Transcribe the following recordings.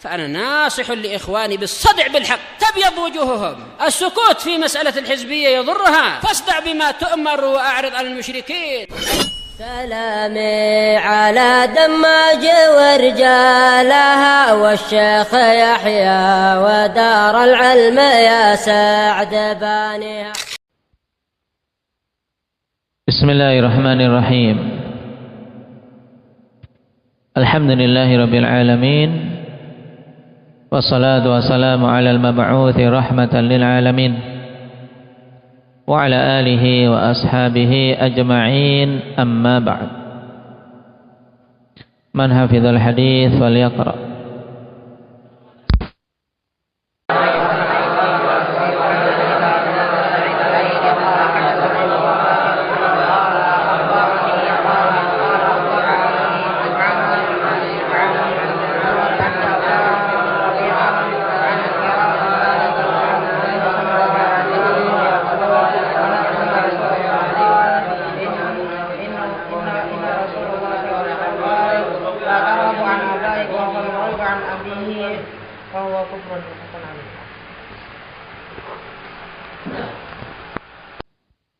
فأنا ناصح لإخواني بالصدع بالحق تبيض وجوههم. السكوت في مسألة الحزبية يضرها، فاصدع بما تؤمر وأعرض عن المشركين. سلامي على دماج ورجالها والشيخ يحيى ودار العلم يا سعد بانيها. بسم الله الرحمن الرحيم. الحمد لله رب العالمين، والصلاة والسلام على المبعوث رحمة للعالمين وعلى آله وأصحابه أجمعين. أما بعد، من حفظ الحديث فليقرأ.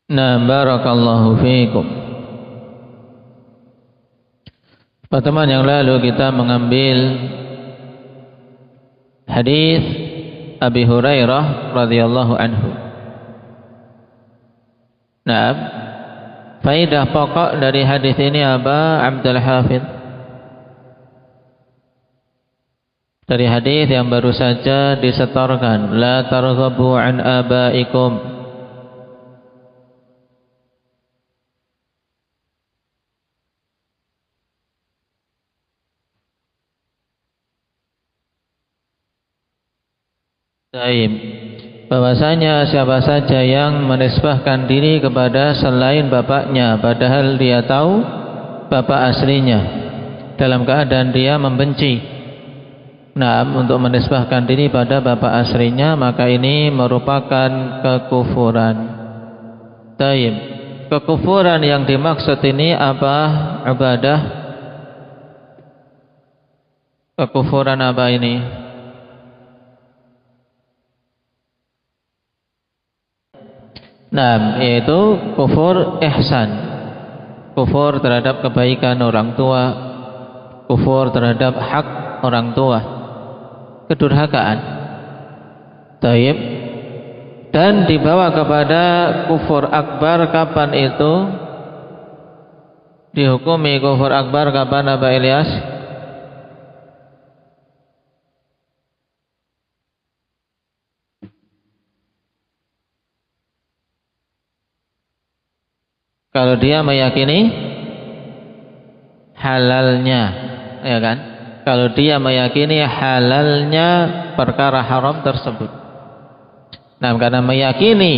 Nah, barakallahu fiikum. Pertemuan yang lalu kita mengambil hadis Abi Hurairah radhiyallahu anhu. Nah, faedah pokok dari hadis ini apa, Abdul Hafidz? Dari hadis yang baru saja disetorkan, la targhabu an abaikum. Bahwasanya siapa saja yang menisbahkan diri kepada selain bapaknya padahal dia tahu bapak aslinya, dalam keadaan dia membenci, untuk menisbahkan diri pada bapak aslinya, maka ini merupakan kekufuran. Kekufuran yang dimaksud ini apa, Ibadah? Kekufuran apa ini? Yaitu kufur ihsan, kufur terhadap kebaikan orang tua, kufur terhadap hak orang tua, kedurhakaan. Dan dibawa kepada kufur akbar kapan itu? Dihukumi kufur akbar kapan, Aba Ilyas? Kalau dia meyakini halalnya, ya kan? Kalau dia meyakini halalnya perkara haram tersebut. Karena meyakini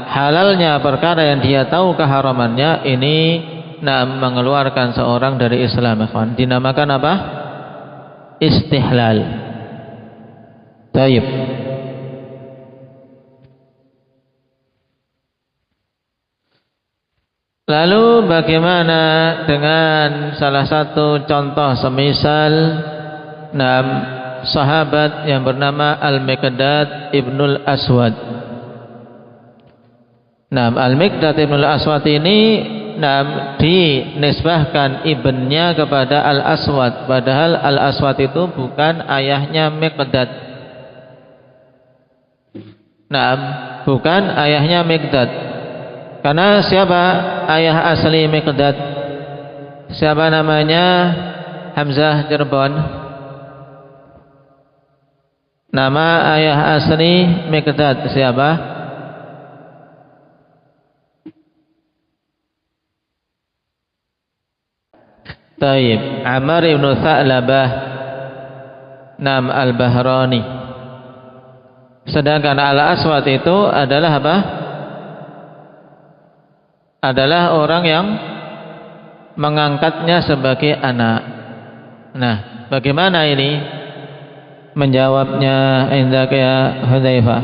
halalnya perkara yang dia tahu keharamannya, ini mengeluarkan seorang dari Islam. Dinamakan apa? Istihlal. Taib. Lalu bagaimana dengan salah satu contoh semisal sahabat yang bernama Al-Miqdad Ibnul Aswad. Al-Miqdad Ibnul Aswad ini dinisbahkan ibnnya kepada Al-Aswad, padahal Al-Aswad itu bukan ayahnya Miqdad. Bukan ayahnya Miqdad. Karena siapa ayah asli Miqdad? Siapa namanya? Hamzah Cirebon. Nama ayah asli Miqdad siapa? Amr ibn Tha'labah Al-Bahrani. Sedangkan Al-Aswad itu adalah apa? Adalah orang yang mengangkatnya sebagai anak. Bagaimana ini menjawabnya, indaka ya Hudzaifah?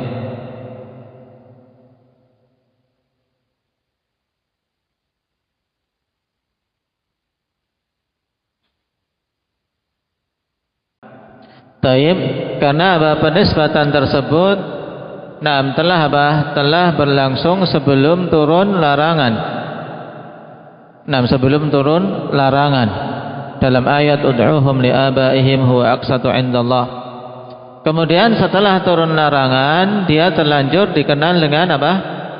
Taib, karena apa? Penisbatan tersebut telah berlangsung sebelum turun larangan. Sebelum turun larangan dalam ayat ud'uhum li'abaihim huwa aqsatu 'indallah. Kemudian setelah turun larangan, dia terlanjur dikenal dengan apa?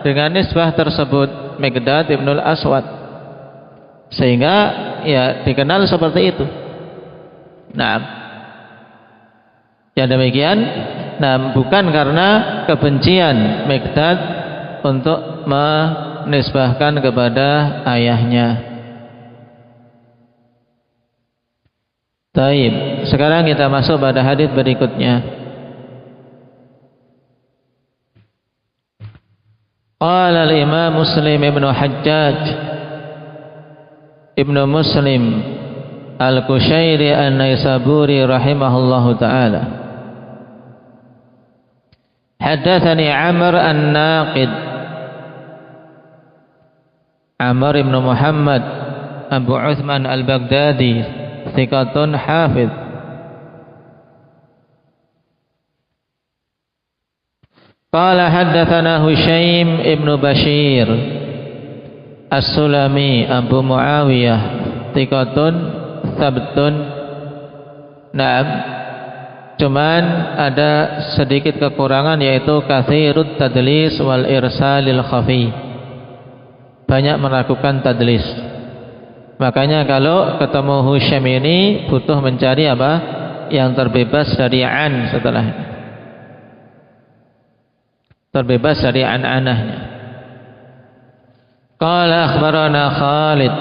Dengan nisbah tersebut, Miqdad ibnul Aswad. Sehingga ya dikenal seperti itu. Yang demikian, bukan karena kebencian Miqdad untuk menisbahkan kepada ayahnya. Taib. Sekarang kita masuk pada hadis berikutnya. Qala al-Imam Muslim ibn Hajjaj ibn Muslim al-Qushairi an-Naisaburi rahimahullahu ta'ala. Haddatsani Amr an-Naqid, Amr ibn Muhammad Abu Uthman al-Baghdadi, thiqatun hafidh. Qala haddatsana Hushaim ibn Bashir As-Sulami Abu Muawiyah, thiqatun sabtun. Cuman ada sedikit kekurangan, yaitu katsirut tadlis wal irsalil khafi. Banyak melakukan tadlis. Makanya kalau ketemu Husham ini butuh mencari apa? Yang terbebas dari an setelahnya. Terbebas dari an-anahnya. Qala akhbarana Khalid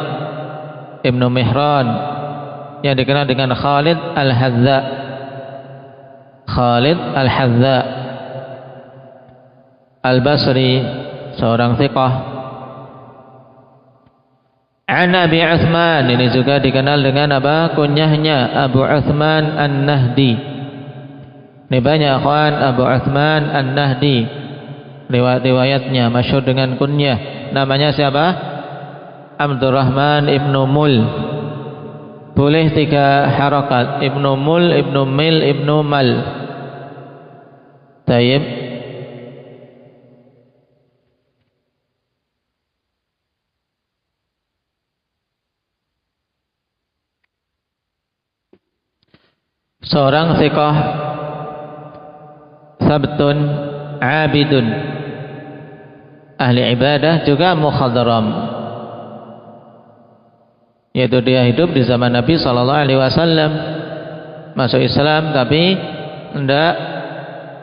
ibn Mihran, yang dikenal dengan Khalid al-Hadza. Khalid al-Hadza al-Basri, seorang thiqah. An Abi Uthman, ini juga dikenal dengan apa? Kunyahnya Abu Uthman an-Nahdi. Ini banyak akhwan, Abu Uthman an-Nahdi. Riwayatnya masyhur dengan kunyah. Namanya siapa? Abdurrahman ibnu Mul. Boleh 3 harakat, ibnu Mul, ibnu Mil, ibnu Mal. Taib. Seorang thiqah, sabtun, abidun, ahli ibadah, juga mukhadram, yaitu dia hidup di zaman Nabi SAW, masuk Islam tapi tidak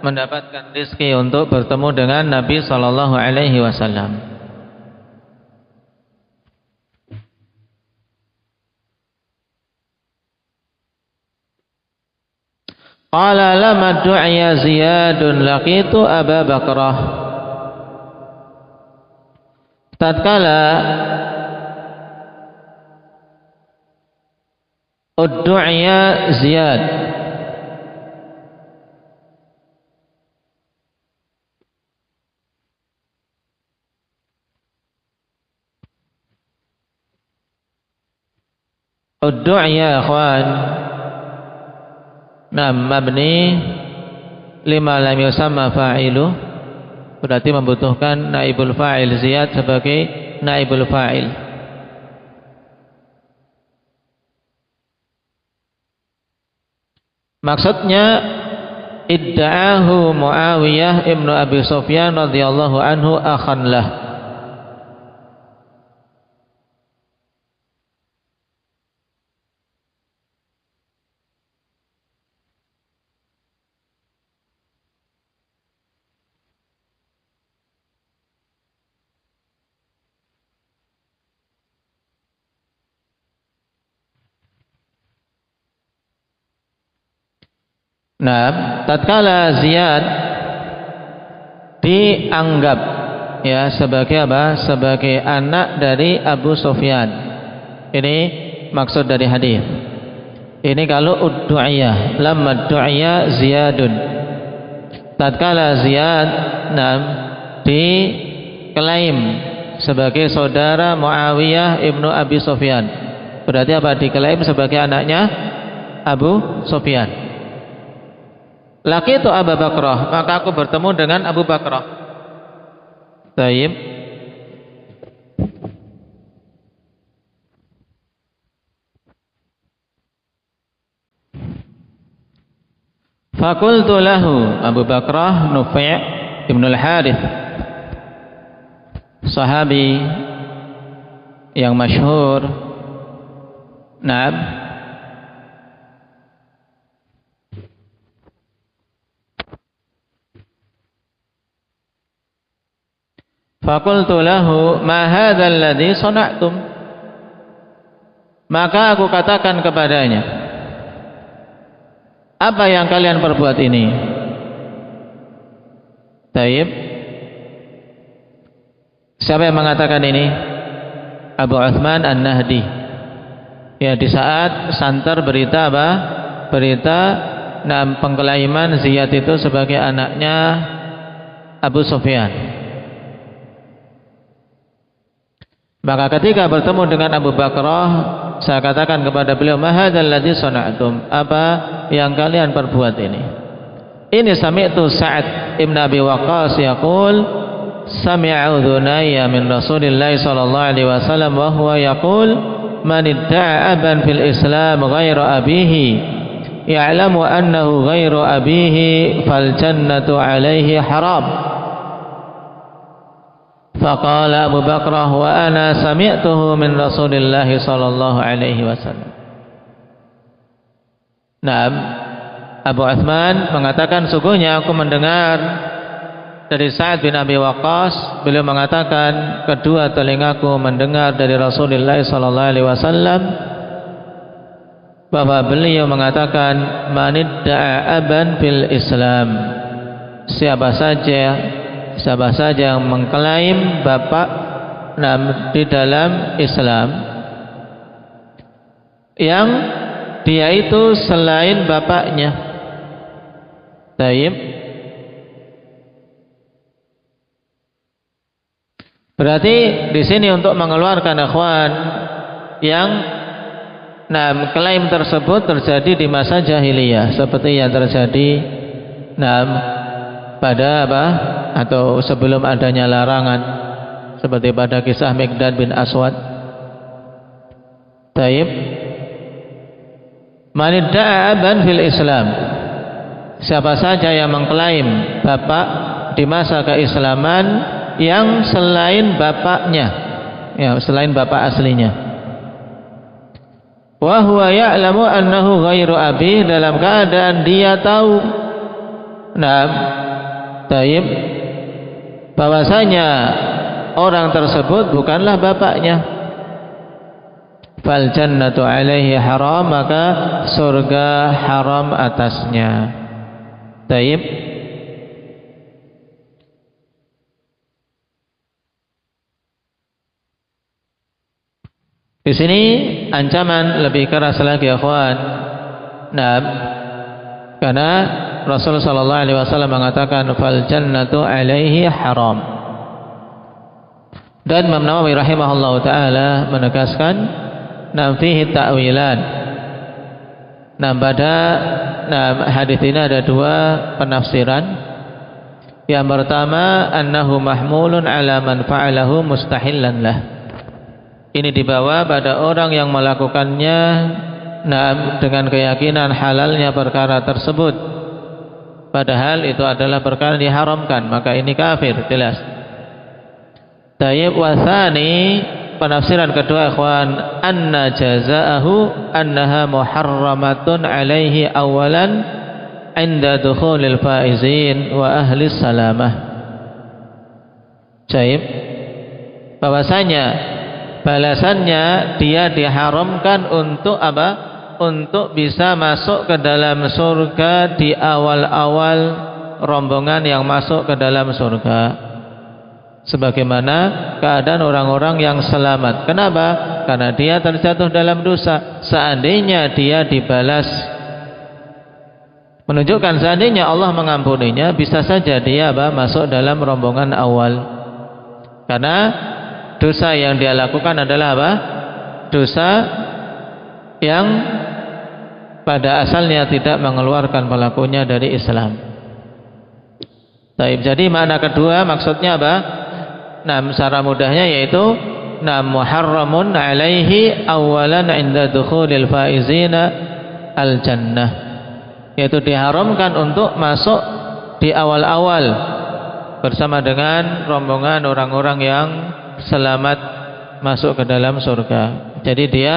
mendapatkan rezeki untuk bertemu dengan Nabi SAW. Qala lama du'ya Ziyadun laqitu Aba Bakrah. Tatkala uddu'ya Ziyad, uddu'ya akhwan, mabni lima lam yusamma fa'ilu, berarti membutuhkan naibul fa'il Ziyad sebagai naibul fa'il. Maksudnya idda'ahu Muawiyah ibnu Abi Sufyan radhiyallahu anhu akhan lah. Tatkala Ziyad dianggap sebagai apa? Sebagai anak dari Abu Sufyan. Ini maksud dari hadis. Ini kalau uddu'iyah, lamma uddu'iyah Ziyadun. Tatkala Ziyad diklaim sebagai saudara Muawiyah ibnu Abi Sufyan. Berarti apa? Diklaim sebagai anaknya Abu Sufyan. Laqitu Abu Bakrah, maka aku bertemu dengan Abu Bakrah. Taib. Fakultu lahu, Abu Bakrah Nufai' ibn al-Harith, sahabi yang masyhur. Naam. Fakultu lahu ma hadzal ladzi sana'tum, maka aku katakan kepadanya, apa yang kalian perbuat ini? Taib. Siapa yang mengatakan ini? Abu Uthman An-Nahdi. Ya, di saat santer berita apa? Berita pengkelaiman Ziyad itu sebagai anaknya Abu Sufyan. Maka ketika bertemu dengan Abu Bakrah, saya katakan kepada beliau, ma hadzal ladzi sana'tum, apa yang kalian perbuat ini? Ini sami'tu Sa'ad ibn Abi Waqqas yaqul, sami'a udhunayya min Rasulillah sallallahu alaihi wasallam wa huwa yaqul, man idda'a aban fil Islam ghaira abihi ya'lamu annahu ghairu abihi fal jannatu alaihi haram. Faqala Abu Bakrah wa ana sami'tuhu min Rasulillah sallallahu alaihi wasallam. Naam, Abu Uthman mengatakan, sungguhnya aku mendengar dari Sa'ad bin Abi Waqqas, beliau mengatakan, kedua telingaku mendengar dari Rasulullah sallallahu alaihi wasallam bahwa beliau mengatakan, manidda'a aban fil Islam, siapa saja yang mengklaim bapak di dalam Islam yang dia itu selain bapaknya. Taib. Berarti di sini untuk mengeluarkan ikhwan yang klaim tersebut terjadi di masa jahiliyah, seperti yang terjadi pada atau sebelum adanya larangan, seperti pada kisah Miqdad bin Aswad. Taib. Man idda'a aban fil Islam, siapa saja yang mengklaim bapak di masa keislaman yang selain bapaknya, ya, selain bapak aslinya. Wa huwa ya'lamu annahu ghairu abi, dalam keadaan dia tahu taib, bahwasanya orang tersebut bukanlah bapaknya. Fal jannatu alaihi haram, maka surga haram atasnya. Taib. Di sini ancaman lebih keras lagi, ikhwan. Karena Rasulullah sallallahu alaihi wasallam mengatakan fal jannatu alaihi haram. Dan Imam Nawawi rahimahullahu taala menegaskan fihi ta'wilan. Pada hadis ini ada dua penafsiran. Yang pertama, annahu mahmulun ala man fa'alahu mustahillan lah. Ini dibawa pada orang yang melakukannya dengan keyakinan halalnya perkara tersebut, padahal itu adalah perkara diharamkan, maka ini kafir jelas. Tayyib. Wasani, penafsiran kedua, ikhwan, anna jazaahu annaha muharramatun alaihi awalan inda dukhulil faizin wa ahli salamah. Tayyib. Bahwasanya balasannya dia diharamkan untuk apa? Untuk bisa masuk ke dalam surga di awal-awal rombongan yang masuk ke dalam surga, sebagaimana keadaan orang-orang yang selamat. Kenapa? Karena dia terjatuh dalam dosa. Seandainya dia dibalas, menunjukkan seandainya Allah mengampuninya, bisa saja dia masuk dalam rombongan awal. Karena dosa yang dia lakukan adalah apa? Dosa yang pada asalnya tidak mengeluarkan pelakunya dari Islam. Baik, jadi makna kedua maksudnya apa? Nah, secara mudahnya yaitu muharramun alaihi awalan inda dukhulil faizina al jannah, yaitu diharamkan untuk masuk di awal-awal bersama dengan rombongan orang-orang yang selamat masuk ke dalam surga. Jadi dia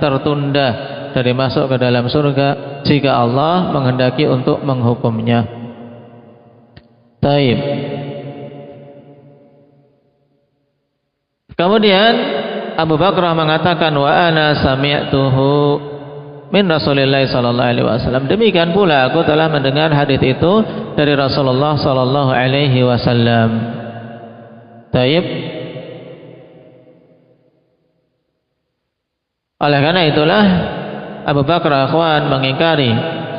tertunda dari masuk ke dalam surga jika Allah menghendaki untuk menghukumnya. Taib. Kemudian Abu Bakrah mengatakan, wa ana sami'tuhu min Rasulillah sallallahu alaihi wasallam. Demikian pula aku telah mendengar hadis itu dari Rasulullah sallallahu alaihi wasallam. Taib. Oleh karena itulah Abu Bakar akhwan mengingkari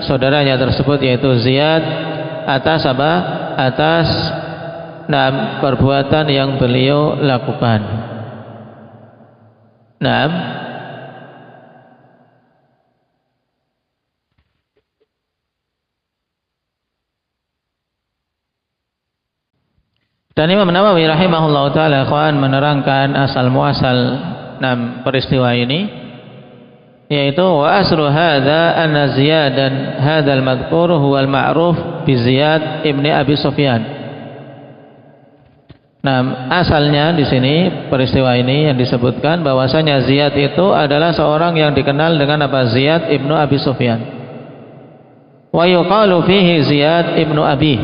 saudaranya tersebut yaitu Ziyad atas apa? Atas perbuatan yang beliau lakukan. Dan Imam Nawawi rahimahullah taala akhwan menerangkan asal muasal peristiwa ini, yaitu wa asru hadza anna Ziyadan hadzal madhkur huwa al-ma'ruf bi Ziyad ibni Abi Sufyan. Asalnya di sini peristiwa ini yang disebutkan bahwasanya Ziyad itu adalah seorang yang dikenal dengan apa? Ziyad ibnu Abi Sufyan. Wa yuqalu fihi Ziyad ibnu Abi.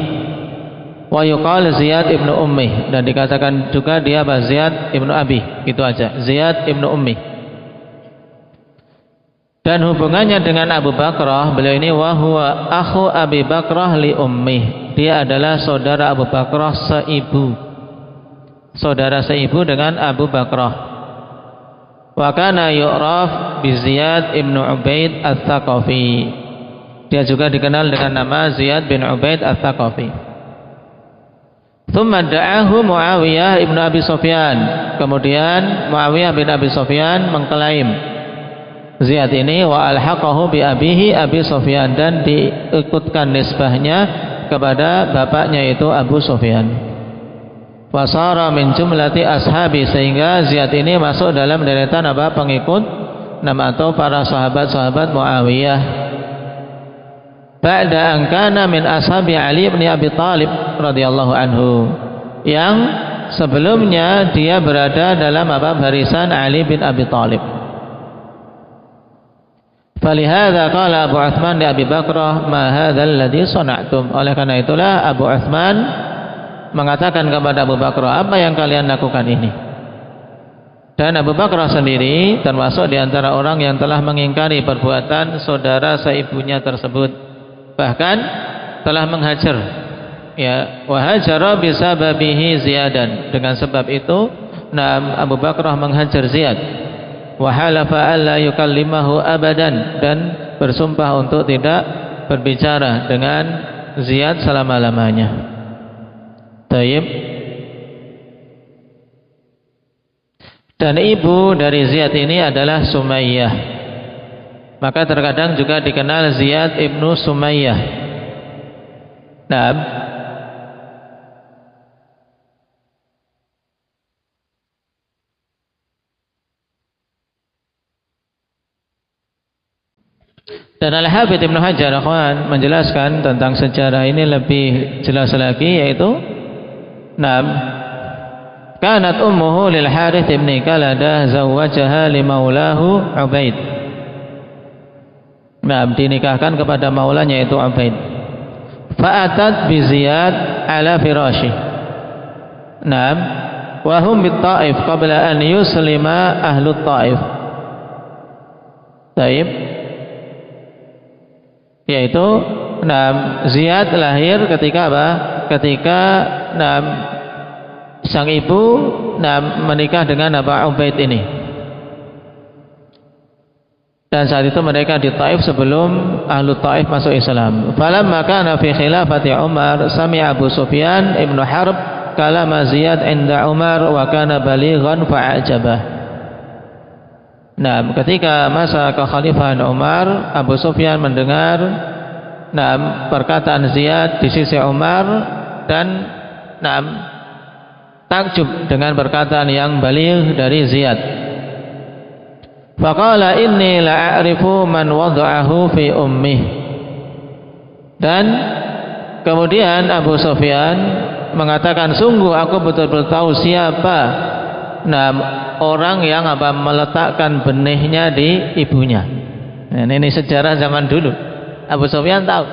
Wa yuqal Ziyad ibnu Ummi, dan dikatakan juga dia apa? Ziyad ibnu Abi. Itu aja, Ziyad ibnu Ummi. Dan hubungannya dengan Abu Bakrah, beliau ini wa huwa akhu Abi Bakrah li Ummi. Dia adalah saudara Abu Bakrah seibu. Saudara seibu dengan Abu Bakrah. Wa kana yu'raf bi Ziyad ibnu Ubaid Ats-Tsaqafi. Dia juga dikenal dengan nama Ziyad bin Ubaid Ats-Tsaqafi. Thumma da'ahu Muawiyah ibnu Abi Sufyan. Kemudian Muawiyah bin Abi Sufyan mengklaim Ziyad ini wa alhaqahu bi abihi Abi Sufyan, dan diikutkan nisbahnya kepada bapaknya yaitu Abu Sufyan. Wasara min jumlati ashabi, sehingga Ziyad ini masuk dalam deretan apa? Pengikut atau para sahabat-sahabat Muawiyah. Ba'da an kana min ashabi Ali bin Abi Thalib radhiyallahu anhu, yang sebelumnya dia berada dalam apa? Barisan Ali bin Abi Thalib. Falihadza qala Abu Utsman li Abi Bakrah ma hadzal ladzi sana'tum. Oleh karena itulah Abu Utsman mengatakan kepada Abu Bakrah, apa yang kalian lakukan ini? Dan Abu Bakrah sendiri termasuk di antara orang yang telah mengingkari perbuatan saudara seibunya tersebut, bahkan telah menghajar, ya, wa hajara bisababihi Ziyadan. Dengan sebab itu Abu Bakrah menghajar Ziyad. Wa halafa alla yukallimahu abadan, dan bersumpah untuk tidak berbicara dengan Ziyad selama-lamanya. Taib. Dan ibu dari Ziyad ini adalah Sumayyah. Maka terkadang juga dikenal Ziyad ibnu Sumayyah. Dan Al-Hafidz Ibnu Hajar menjelaskan tentang sejarah ini lebih jelas lagi, yaitu kanat ummuhu lil Harits ibn Kaladah zawwajaha li maulahu Ubaid. Dinikahkan kepada maulanya yaitu Ubaid. Fa'atat bi Ziyad ala firashi. Wa hum bit Taif qabla an yuslima ahlu Taif. Taib. Yaitu Ziyad lahir ketika apa? Ketika sang ibu menikah dengan Ubaid ini. Dan saat itu mereka di Taif sebelum ahlu Taif masuk Islam. Falamma kana fi khilafati Umar sami'a Abu Sufyan ibnu Harb kalama Ziyad inda Umar wa kana balighan fa'ajabah. Nah, ketika masa kekhalifahan Umar, Abu Sufyan mendengar perkataan Ziyad di sisi Umar dan takjub dengan perkataan yang baligh dari Ziyad. Faqala inni la'arifu man wada'ahu fi ummih. Dan kemudian Abu Sufyan mengatakan, sungguh aku betul-betul tahu siapa orang yang meletakkan benihnya di ibunya. Nah, ini sejarah zaman dulu. Abu Sufyan tahu,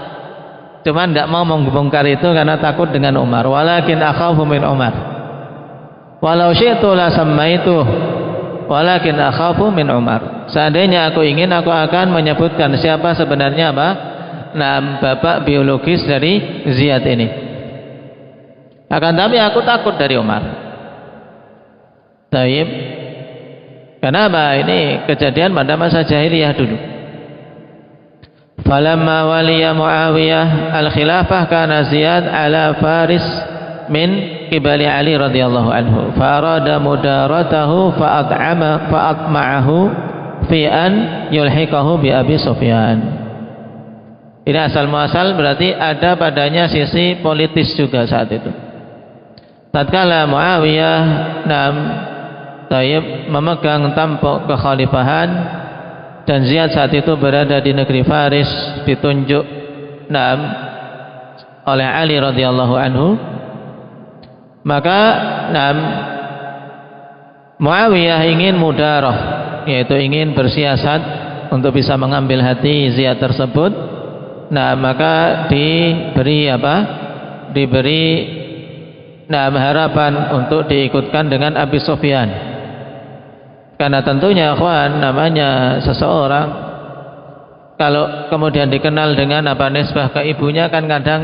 cuman tidak mau membongkar itu karena takut dengan Umar. Walakin akhafu min Umar. Walau syi'tu la sammaituh, walakin akhafu min Umar. Seandainya aku ingin, aku akan menyebutkan siapa sebenarnya bapak biologis dari Ziyad ini. Akan tapi aku takut dari Umar. Taib. Kenapa? Ini kejadian pada masa jahiliyah dulu. Falamma waliya Muawiyah al-khilafah kana Ziyad ala Faris min qibali Ali radhiyallahu anhu. Fa arada mudaratahu fa atma'ahu fi an yulhiqahu bi Abi Sufyan. Ini asal muasal berarti ada padanya sisi politis juga saat itu. Tatkala Muawiyah memegang tampuk kekhalifahan dan Ziyad saat itu berada di negeri Faris, ditunjuk oleh Ali radhiyallahu anhu, maka Muawiyah ingin mudarah, yaitu ingin bersiasat untuk bisa mengambil hati Ziyad tersebut. Maka diberi harapan untuk diikutkan dengan Abi Sufyan. Karena tentunya ikhwan, namanya seseorang kalau kemudian dikenal dengan nisbah ke ibunya kan kadang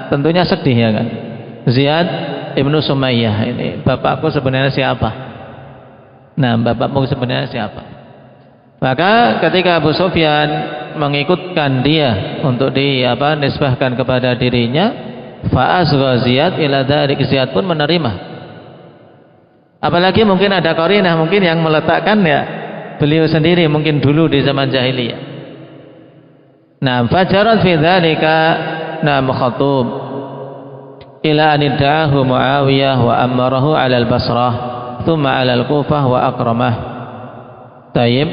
tentunya sedih ya kan. Ziyad ibnu Sumayyah, ini bapakku sebenarnya siapa? Bapakmu sebenarnya siapa? Maka ketika Abu Sufyan mengikutkan dia untuk nisbahkan kepada dirinya, fa'asgha Ziyad ila dzalik, Ziyad pun menerima. Apalagi mungkin ada qarinah mungkin yang meletakkan ya beliau sendiri mungkin dulu di zaman jahiliyah. Fajarat fi dzalika khatub ila an idda'ahu Muawiyah wa amarahu 'ala al-Basrah thumma 'ala al-Kufah wa akramah. Tayyib.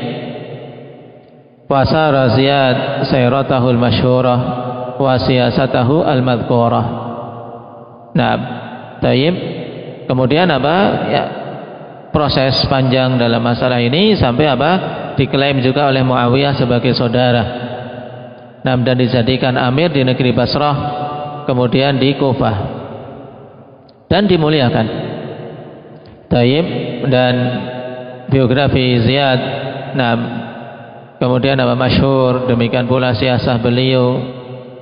Wa sara Ziyad sayratahu al-masyhurah wa siyasatahu al-madhkurah. Tayyib. Kemudian proses panjang dalam masalah ini sampai diklaim juga oleh Muawiyah sebagai saudara. Dan dijadikan amir di negeri Basrah, kemudian di Kufah, dan dimuliakan. Taib. Dan biografi Ziyad kemudian masyhur, demikian pula siasah beliau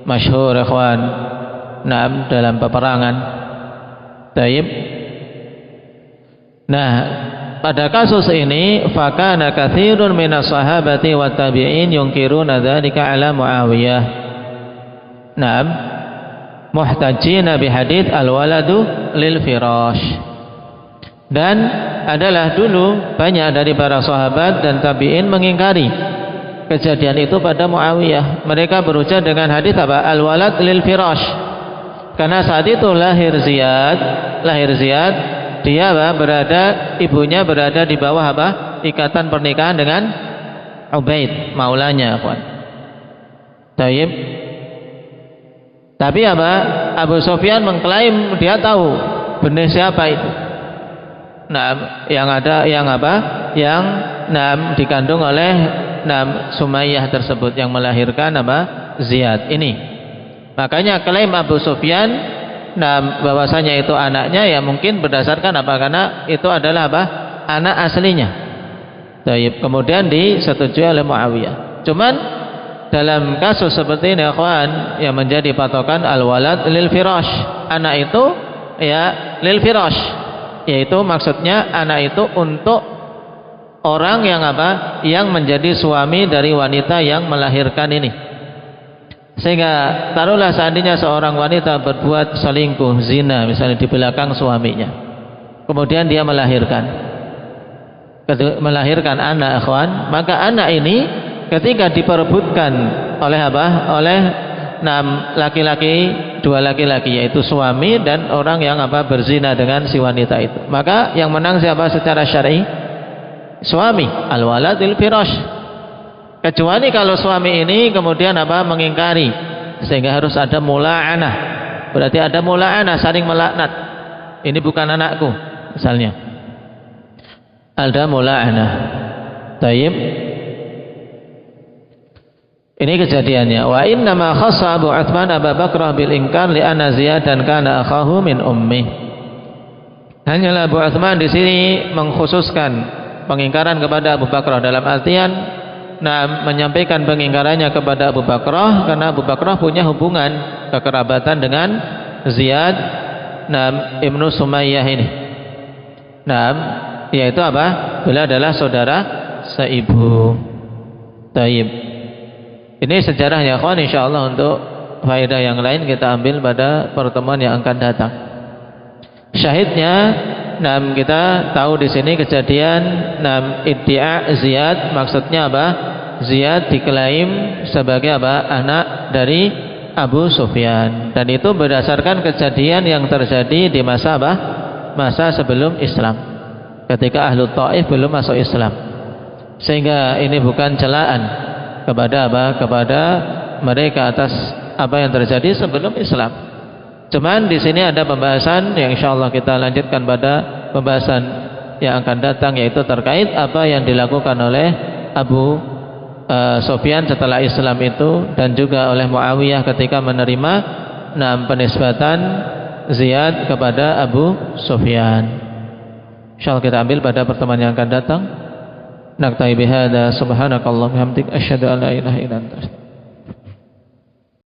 masyhur ikhwan dalam peperangan. Taib. Pada kasus ini fakana katsirun minas sahabati wa tabi'in yunkiruna dzalika ala Muawiyah. Muhtajjina bihadits al-waladu lil firash. Dan adalah dulu banyak dari para sahabat dan tabi'in mengingkari kejadian itu pada Muawiyah. Mereka berujar dengan hadits al-walad lil firash. Karena saat itu lahir Ziyad, dia ibunya berada di bawah ikatan pernikahan dengan Ubaid maulanya, kawan. Taib. Tapi Abu Sufyan mengklaim dia tahu benih siapa itu. Yang dikandung oleh Sumayyah tersebut yang melahirkan Ziyad ini. Makanya klaim Abu Sufyan bahwasanya itu anaknya ya mungkin berdasarkan karena itu adalah anak aslinya. Taib. Kemudian disetujui oleh Muawiyah. Cuman dalam kasus seperti ini ikhwan, yang menjadi patokan al-walad lil firash, anak itu ya lil firash, yaitu maksudnya anak itu untuk orang yang menjadi suami dari wanita yang melahirkan ini. Sehingga taruhlah seandainya seorang wanita berbuat selingkuh, zina misalnya di belakang suaminya, kemudian dia melahirkan. melahirkan anak ikhwan, maka anak ini ketika diperebutkan oleh apa? Oleh laki-laki, dua laki-laki, yaitu suami dan orang yang berzina dengan si wanita itu, maka yang menang siapa secara syar'i? Suami. Al-waladil firash. Kecuali kalau suami ini kemudian mengingkari, sehingga harus ada mula'anah. Berarti ada mula'anah, saling melaknat. Ini bukan anakku, misalnya. Ada mula'anah. Tayyib. Ini kejadiannya. Wa inna ma khassa Abu Utsman Abu Bakrah bil inkar li anna Ziyadan kana akhahu min ummi. Hanyalah Abu Utsman di sini mengkhususkan pengingkaran kepada Abu Bakrah dalam artian menyampaikan pengingkarannya kepada Abu Bakrah karena Abu Bakrah punya hubungan kekerabatan dengan Ziyad Ibnu Sumayyah ini. Yaitu beliau adalah saudara seibu. Taib. Ini sejarahnya kawan, insyaallah untuk faedah yang lain kita ambil pada pertemuan yang akan datang. Syahidnya, kita tahu di sini kejadian iddia' Ziyad, maksudnya Ziyad diklaim sebagai anak dari Abu Sufyan, dan itu berdasarkan kejadian yang terjadi di masa masa sebelum Islam, ketika Ahlu Taif belum masuk Islam, sehingga ini bukan celaan kepada kepada mereka atas apa yang terjadi sebelum Islam. Cuman di sini ada pembahasan yang insyaallah kita lanjutkan pada pembahasan yang akan datang, yaitu terkait apa yang dilakukan oleh Abu Sufyan setelah Islam itu, dan juga oleh Muawiyah ketika menerima penisbatan Ziyad kepada Abu Sufyan. Insyaallah kita ambil pada pertemuan yang akan datang. Naktai bihada subhanakallahumma hamdik asyhadu an la ilaha illa anta